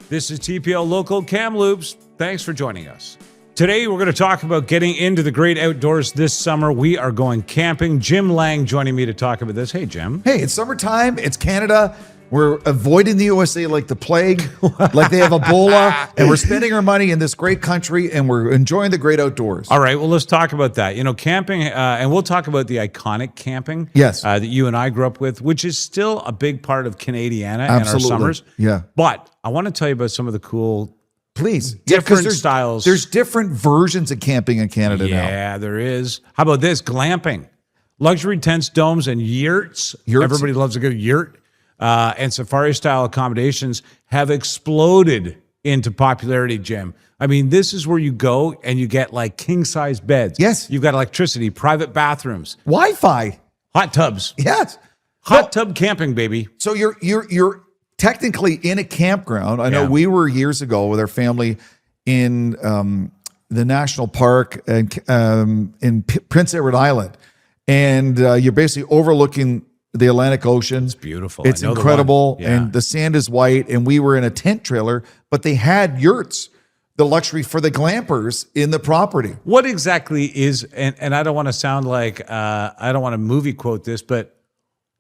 This is TPL Local KAMLOOPS. Thanks for joining us. Today, we're going to talk about getting into the great outdoors this summer. We are going camping. Jim Lang joining me to talk about this. Hey, Jim. Hey, it's summertime. It's Canada. We're avoiding the USA like the plague, like they have Ebola, and we're spending our money in this great country, and we're enjoying the great outdoors. All right, well, let's talk about that. You know, camping, and we'll talk about the iconic camping that you and I grew up with, which is still a big part of Canadiana and our summers. Yeah. But I want to tell you about some of the cool different styles. There's different versions of camping in Canada now. Yeah, there is. How about this? Glamping. Luxury tents, domes, and yurts. Everybody loves a good yurt. And safari-style accommodations have exploded into popularity, Jim. I mean, this is where you go and you get like king-size beds. Yes. You've got electricity, private bathrooms. Wi-Fi. Hot tubs. Yes. Hot tub camping, baby. So you're technically in a campground. I know we were years ago with our family in the national park in Prince Edward Island. And you're basically overlooking the Atlantic Ocean. It's beautiful. It's incredible. And the sand is white. And we were in a tent trailer, but they had yurts, the luxury for the glampers in the property. What exactly is, and I don't want to sound like, I don't want to movie quote this, but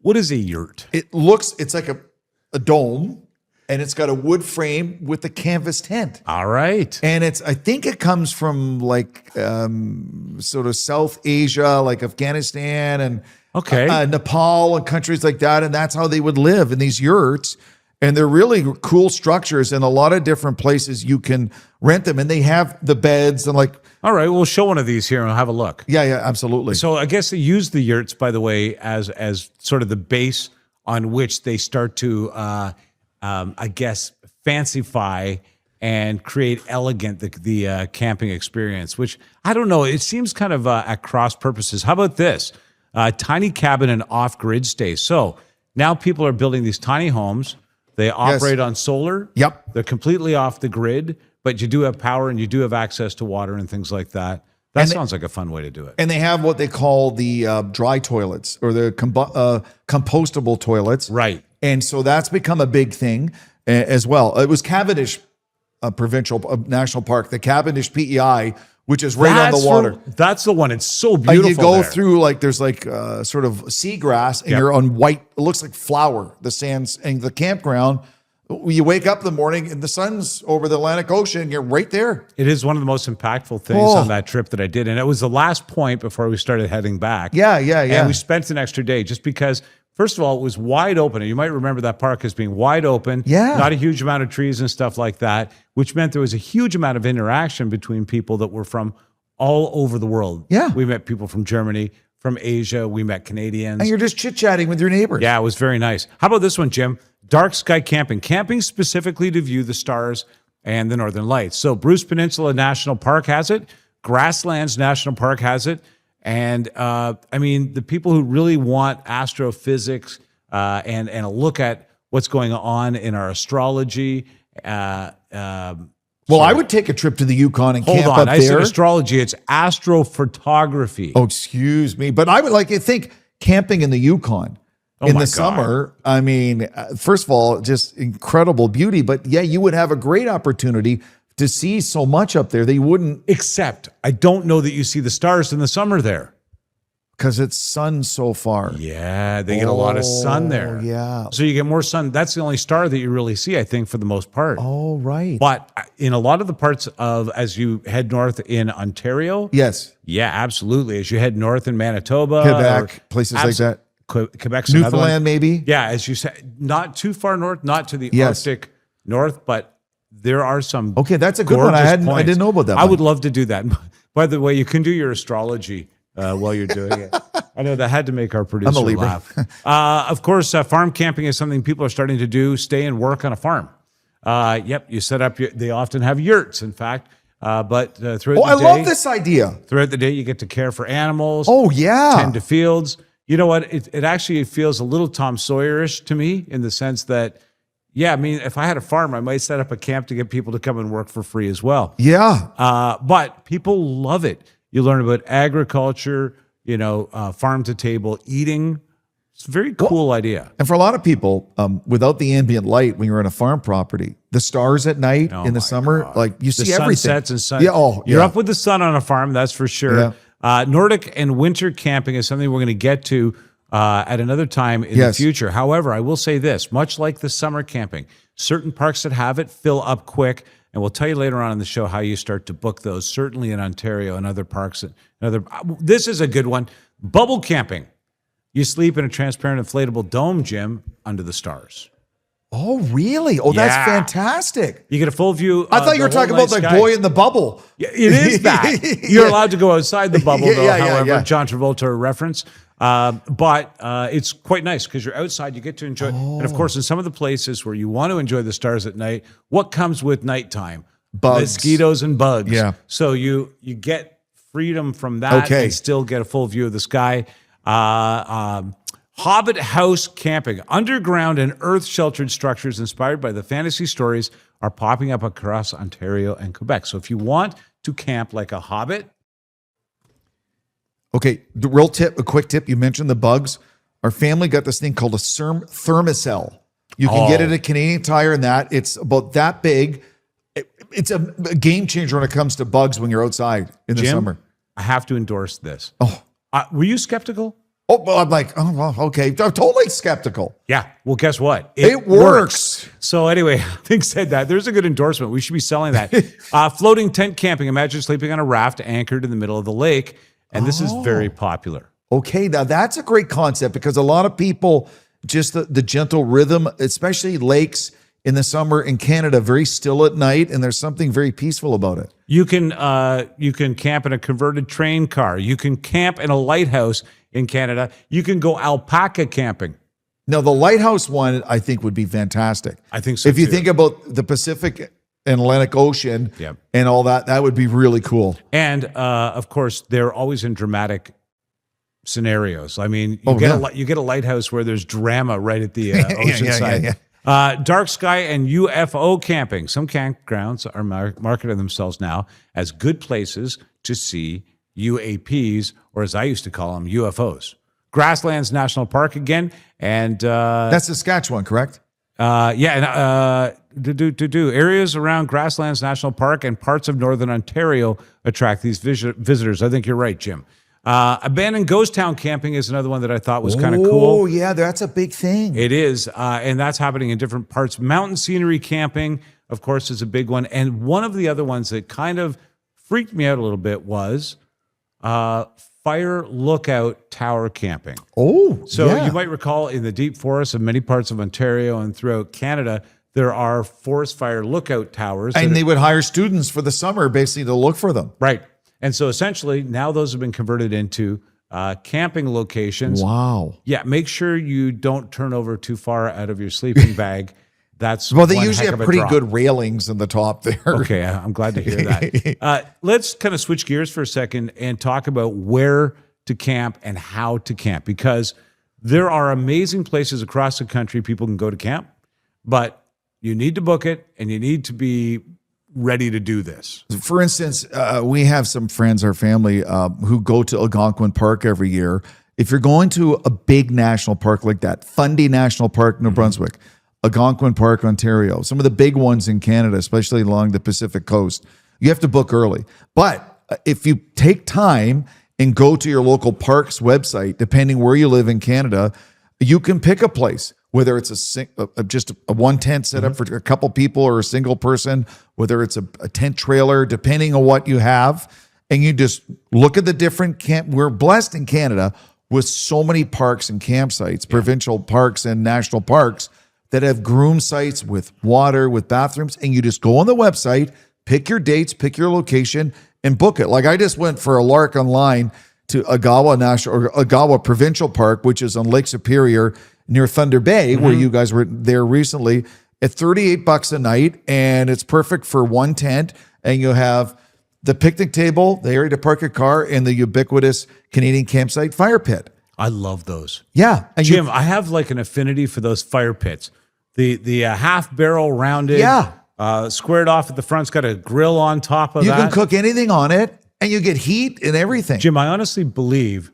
what is a yurt? It's like a dome, and it's got a wood frame with a canvas tent. All right. And I think it comes from like sort of South Asia, like Afghanistan and Nepal and countries like that. And that's how they would live in these yurts. And they're really cool structures and a lot of different places you can rent them. And they have the beds and like. All right, we'll show one of these here and we'll have a look. Yeah, absolutely. So I guess they use the yurts, by the way, as sort of the base on which they start to, I guess, fancify and create elegant the camping experience, which I don't know. It seems kind of at cross purposes. How about this? Tiny cabin and off-grid stay. So now people are building these tiny homes. They operate on solar. Yep. They're completely off the grid, but you do have power and you do have access to water and things like that. That sounds like a fun way to do it. And they have what they call the dry toilets or the compostable toilets. Right. And so that's become a big thing as well. It was Cavendish National Park, the Cavendish PEI, which is right on the water. That's the one. It's so beautiful. You go through like there's like sort of seagrass, and you're on white. It looks like flour. The sands and the campground. You wake up in the morning and the sun's over the Atlantic Ocean. You're right there. It is one of the most impactful things on that trip that I did, and it was the last point before we started heading back. Yeah. And we spent an extra day just because. First of all, it was wide open. And you might remember that park as being wide open. Yeah. Not a huge amount of trees and stuff like that, which meant there was a huge amount of interaction between people that were from all over the world. Yeah. We met people from Germany, from Asia. We met Canadians. And you're just chit-chatting with your neighbors. Yeah, it was very nice. How about this one, Jim? Dark sky camping. Camping specifically to view the stars and the northern lights. So Bruce Peninsula National Park has it. Grasslands National Park has it. And I mean, the people who really want astrophysics and a look at what's going on in our astrology. Well, I would take a trip to the Yukon and camp up there. I said astrology. It's astrophotography. Oh, excuse me. But I would like to think camping in the Yukon in the summer. I mean, first of all, just incredible beauty. But yeah, you would have a great opportunity to see so much up there that you wouldn't. Except I don't know that you see the stars in the summer there. Because it's sun so far. Yeah, they get a lot of sun there. Yeah. So you get more sun. That's the only star that you really see, I think, for the most part. Oh, right. But in a lot of the parts of, as you head north in Ontario. Yes. Yeah, absolutely. As you head north in Manitoba. Quebec, places like that. Quebec's Newfoundland, maybe. Yeah, as you said, not too far north, not to the Arctic north, but there are some. Okay, that's a good one. I didn't know about that. I would love to do that. By the way, you can do your astrology while you're doing it. I know that had to make our producer laugh. Of course, farm camping is something people are starting to do. Stay and work on a farm. Yep, you set up. They often have yurts, in fact. But throughout the day, I love this idea. Throughout the day, you get to care for animals. Oh yeah, tend to fields. You know what? It actually feels a little Tom Sawyer-ish to me in the sense that. Yeah, I mean, if I had a farm, I might set up a camp to get people to come and work for free as well. Yeah. But people love it. You learn about agriculture, farm to table eating, It's a very cool idea. And for a lot of people, without the ambient light, when you're on a farm property, the stars at night in the summer, God. like you see everything. Sunsets and sun. Yeah, You're up with the sun on a farm, that's for sure. Yeah. Nordic and winter camping is something we're going to get to at another time in the future. However, I will say this, much like the summer camping, certain parks that have it fill up quick. And we'll tell you later on in the show how you start to book those, certainly in Ontario and other parks. This is a good one. Bubble camping. You sleep in a transparent inflatable dome, Jim, under the stars. Oh, really? Oh, that's fantastic. You get a full view. I thought you were talking about the boy in the bubble. Yeah, it is that. You're allowed to go outside the bubble, though, however, John Travolta reference. But it's quite nice because you're outside, you get to enjoy. And of course, in some of the places where you want to enjoy the stars at night, what comes with nighttime? Bugs. Mosquitoes and bugs. Yeah. So you get freedom from that and still get a full view of the sky. Hobbit house camping. Underground and earth-sheltered structures inspired by the fantasy stories are popping up across Ontario and Quebec. So if you want to camp like a hobbit. Okay, a quick tip. You mentioned the bugs. Our family got this thing called a thermocell. You can get it at Canadian Tire and that. It's about that big. It's a game changer when it comes to bugs when you're outside in the summer. I have to endorse this. Oh. Were you skeptical? Oh, well, I'm like, oh, well, okay. I'm totally skeptical. Yeah. Well, guess what? It works. So anyway, having said that, there's a good endorsement. We should be selling that. Floating tent camping. Imagine sleeping on a raft anchored in the middle of the lake. And this is very popular. Okay. Now that's a great concept because a lot of people, just the gentle rhythm, especially lakes in the summer in Canada, very still at night. And there's something very peaceful about it. You can camp in a converted train car. You can camp in a lighthouse in Canada. You can go alpaca camping. Now, the lighthouse one, I think, would be fantastic. I think so, if you think about the Pacific and Atlantic Ocean and all that, that would be really cool. And, of course, they're always in dramatic scenarios. I mean, you get a lighthouse where there's drama right at the ocean side. Dark sky and UFO camping. Some campgrounds are marketing themselves now as good places to see UAPs, or as I used to call them, UFOs. Grasslands National Park again, and that's Saskatchewan, correct? Areas around Grasslands National Park and parts of Northern Ontario attract these visitors. I think you're right, Jim. Abandoned ghost town camping is another one that I thought was kind of cool. Oh, yeah, that's a big thing. It is, and that's happening in different parts. Mountain scenery camping, of course, is a big one. And one of the other ones that kind of freaked me out a little bit was fire lookout tower camping. Oh, so you might recall in the deep forests of many parts of Ontario and throughout Canada, there are forest fire lookout towers. And they would hire students for the summer basically to look for them. Right. And so essentially now those have been converted into camping locations. Wow. Yeah. Make sure you don't turn over too far out of your sleeping bag. That's well, they usually have pretty good railings in the top there. Okay, I'm glad to hear that. Let's kind of switch gears for a second and talk about where to camp and how to camp, because there are amazing places across the country people can go to camp, but you need to book it and you need to be ready to do this. For instance, we have some friends, our family, who go to Algonquin Park every year. If you're going to a big national park like that, Fundy National Park, New Brunswick, Algonquin Park, Ontario, some of the big ones in Canada, especially along the Pacific coast, you have to book early. But if you take time and go to your local park's website, depending where you live in Canada, you can pick a place, whether it's just a one tent setup for a couple people or a single person, whether it's a tent trailer, depending on what you have. And you just look at the different camp. We're blessed in Canada with so many parks and campsites, provincial parks and national parks, that have groom sites with water, with bathrooms, and you just go on the website, pick your dates, pick your location, and book it. Like I just went for a lark online to Agawa Provincial Park, which is on Lake Superior near Thunder Bay, where you guys were there recently, at $38 a night, and it's perfect for one tent, and you have the picnic table, the area to park your car, and the ubiquitous Canadian campsite fire pit. I love those. Yeah. And Jim, I have like an affinity for those fire pits. The half barrel rounded, squared off at the front. It's got a grill on top of that. You can cook anything on it, and you get heat and everything. Jim, I honestly believe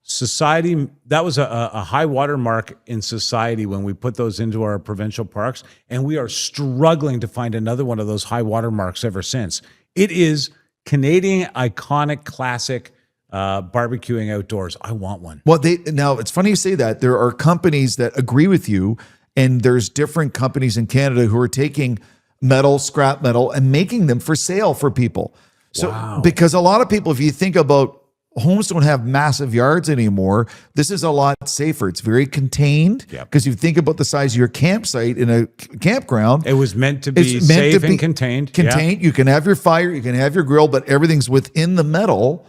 society, that was a high water mark in society when we put those into our provincial parks, and we are struggling to find another one of those high water marks ever since. It is Canadian iconic classic barbecuing outdoors. I want one. Well, now it's funny you say that. There are companies that agree with you, and there's different companies in Canada who are taking metal, scrap metal, and making them for sale for people. So, because a lot of people, if you think about homes don't have massive yards anymore, this is a lot safer. It's very contained because you think about the size of your campsite in a campground. It was meant to be safe and contained. Contained. You can have your fire, you can have your grill, but everything's within the metal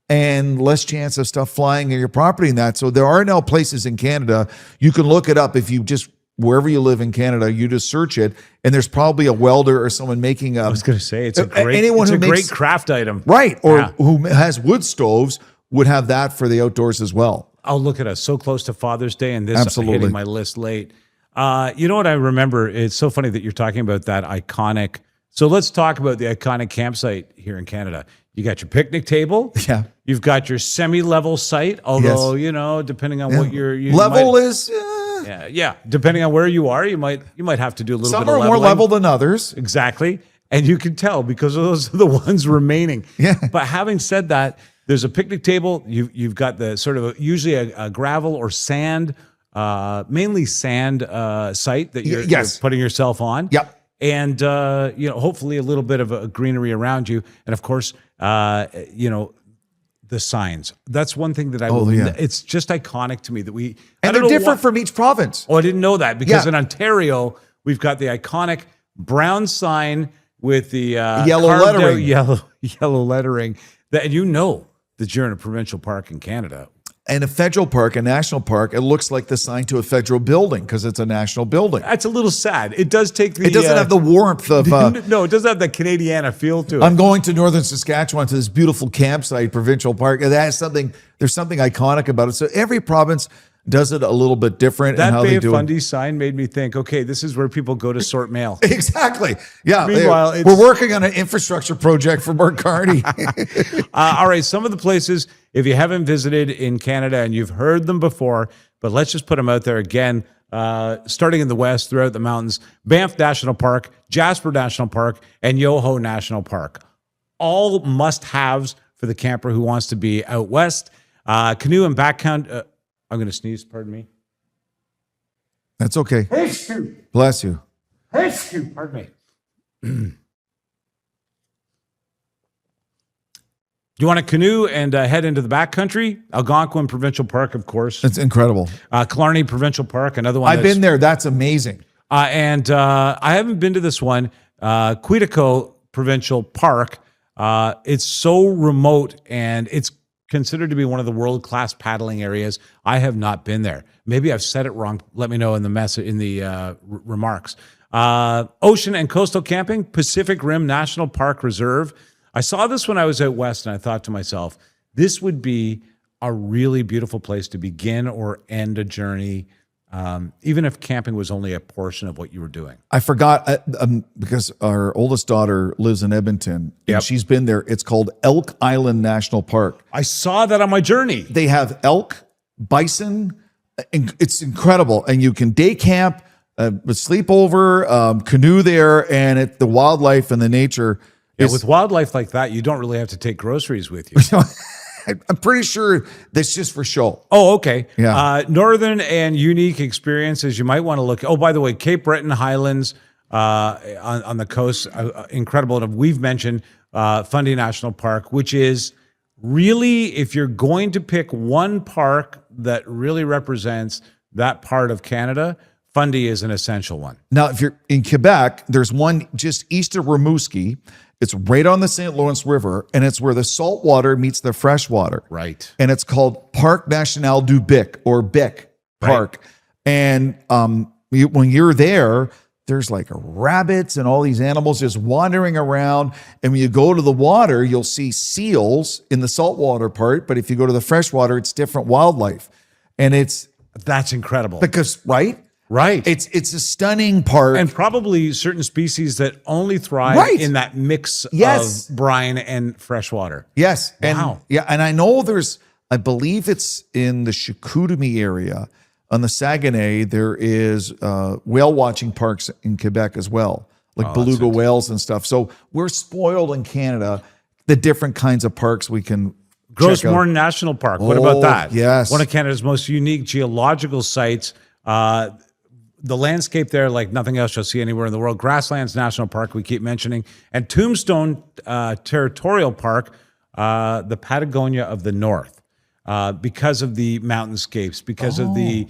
and less chance of stuff flying in your property and that. So there are now places in Canada, you can look it up if you just, wherever you live in Canada, you just search it, and there's probably a welder or someone making a. I was going to say it's a great craft item, right? Or who has wood stoves would have that for the outdoors as well. Oh, look at us, so close to Father's Day, and this hitting my list late. You know what I remember? It's so funny that you're talking about that iconic. So let's talk about the iconic campsite here in Canada. You got your picnic table. Yeah. You've got your semi-level site, although depending on what your level is. Yeah. Depending on where you are, you might have to do a little bit of leveling. Some are more level than others. Exactly. And you can tell because those are the ones remaining. Yeah. But having said that, there's a picnic table. You've got the sort of usually a gravel or sand, mainly sand site that you're putting yourself on. Yep. And hopefully a little bit of a greenery around you. And of course, the signs. That's one thing that it's just iconic to me that and they're different from each province. Oh, I didn't know that because in Ontario, we've got the iconic brown sign with the yellow lettering. Yellow lettering that that you're in a provincial park in Canada. And a federal park, a national park, it looks like the sign to a federal building because it's a national building. That's a little sad. It does take the. It doesn't have the warmth of. No, it doesn't have the Canadiana feel to it. I'm going to northern Saskatchewan to this beautiful campsite, provincial park. And that has something. There's something iconic about it. So every province does it a little bit different. That and how Bay they of do Fundy sign made me think, okay, this is where people go to sort mail. Exactly. Yeah. Meanwhile, we're working on an infrastructure project for Mark Carney. All right. Some of the places, if you haven't visited in Canada and you've heard them before, but let's just put them out there again, starting in the west, throughout the mountains, Banff National Park, Jasper National Park, and Yoho National Park. All must-haves for the camper who wants to be out west. Canoe and backcountry. I'm going to sneeze, pardon me. That's okay. Bless you. Pardon me. You want to canoe and head into the backcountry? Algonquin Provincial Park, of course. It's incredible. Killarney Provincial Park, another one. I've been there. That's amazing. And I haven't been to this one. Quetico Provincial Park. It's so remote, and it's considered to be one of the world-class paddling areas. I have not been there. Maybe I've said it wrong. Let me know in the remarks. Ocean and coastal camping, Pacific Rim National Park Reserve. I saw this when I was out west, and I thought to myself, this would be a really beautiful place to begin or end a journey, even if camping was only a portion of what you were doing. I forgot because our oldest daughter lives in Edmonton, and she's been there. It's called Elk Island National Park. I saw that on my journey. They have elk, bison. It's incredible. And you can day camp, sleep over, canoe there, and the wildlife and the nature. With wildlife like that, you don't really have to take groceries with you. I'm pretty sure that's just for show. Oh, okay. Yeah. Northern and unique experiences you might want to look. Oh, by the way, Cape Breton Highlands on the coast, incredible. And we've mentioned Fundy National Park, which is really, if you're going to pick one park that really represents that part of Canada, Fundy is an essential one. Now, if you're in Quebec, there's one just east of Rimouski. It's right on the St. Lawrence River, and it's where the salt water meets the fresh water. Right. And it's called Parc National du Bic, or Bic Park. Right. And when you're there, there's like rabbits and all these animals just wandering around. And when you go to the water, you'll see seals in the saltwater part. But if you go to the freshwater, it's different wildlife. And that's incredible. Because, right? Right. It's a stunning park. And probably certain species that only thrive in that mix of brine and freshwater. Yes. Wow. And I know there's I believe it's in the Chicoutimi area. On the Saguenay, there is whale watching parks in Quebec as well, like beluga whales and stuff. So we're spoiled in Canada, the different kinds of parks we can Gros check out. Morne National Park. What about that? Yes. One of Canada's most unique geological sites. The landscape there, like nothing else you'll see anywhere in the world. Grasslands National Park, we keep mentioning. And Tombstone Territorial Park, the Patagonia of the North. Because of the mountainscapes, because of the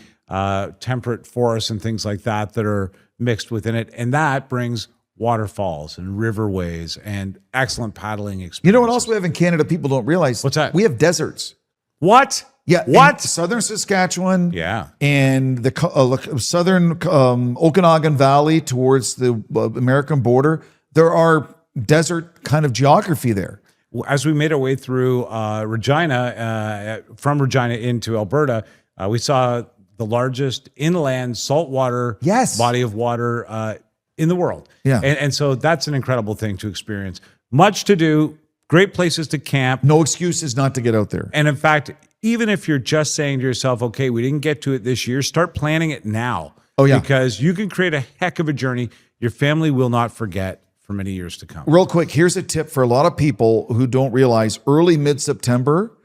temperate forests and things like that are mixed within it. And that brings waterfalls and riverways and excellent paddling experiences. You know what else we have in Canada people don't realize? What's that? We have deserts. What? Yeah. What? Southern Saskatchewan. Yeah. And the southern Okanagan Valley towards the American border. There are desert kind of geography there. As we made our way through Regina, from Regina into Alberta, we saw the largest inland saltwater body of water in the world. Yeah. And so that's an incredible thing to experience. Much to do, great places to camp. No excuses not to get out there. And in fact, even if you're just saying to yourself, okay, we didn't get to it this year, start planning it now. Oh, yeah. Because you can create a heck of a journey your family will not forget for many years to come. Real quick, here's a tip for a lot of people who don't realize early mid-September,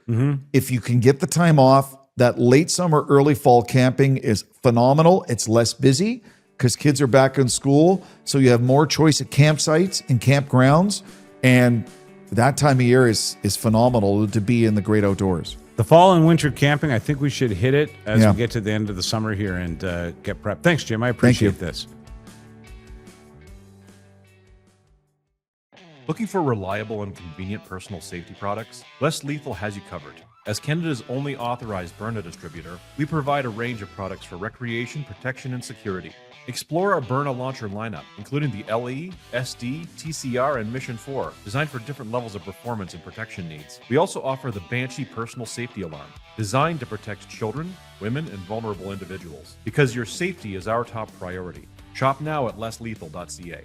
if you can get the time off, that late summer, early fall camping is phenomenal. It's less busy because kids are back in school. So you have more choice at campsites and campgrounds. And that time of year is phenomenal to be in the great outdoors. The fall and winter camping, I think we should hit it as Yeah. we get to the end of the summer here and get prepped. Thanks, Jim. I appreciate this. Looking for reliable and convenient personal safety products? Less Lethal has you covered. As Canada's only authorized Byrna distributor, we provide a range of products for recreation, protection, and security. Explore our Byrna launcher lineup, including the LE, SD, TCR, and Mission 4, designed for different levels of performance and protection needs. We also offer the Banshee personal safety alarm, designed to protect children, women, and vulnerable individuals. Because your safety is our top priority. Shop now at lesslethal.ca.